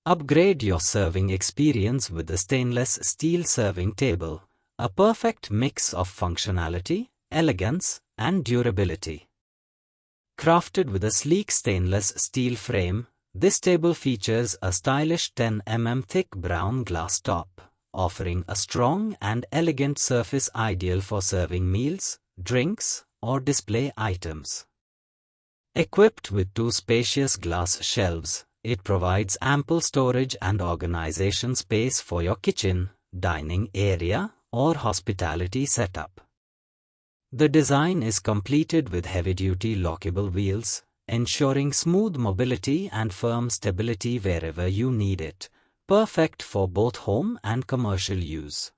Upgrade your serving experience with the stainless steel serving table, a perfect mix of functionality, elegance, and durability. Crafted with a sleek stainless steel frame, this table features a stylish 10 mm thick brown glass top, offering a strong and elegant surface ideal for serving meals, drinks, or display items. Equipped with 2 spacious glass shelves, it provides ample storage and organization space for your kitchen, dining area, or hospitality setup. The design is completed with heavy-duty lockable wheels, ensuring smooth mobility and firm stability wherever you need it, perfect for both home and commercial use.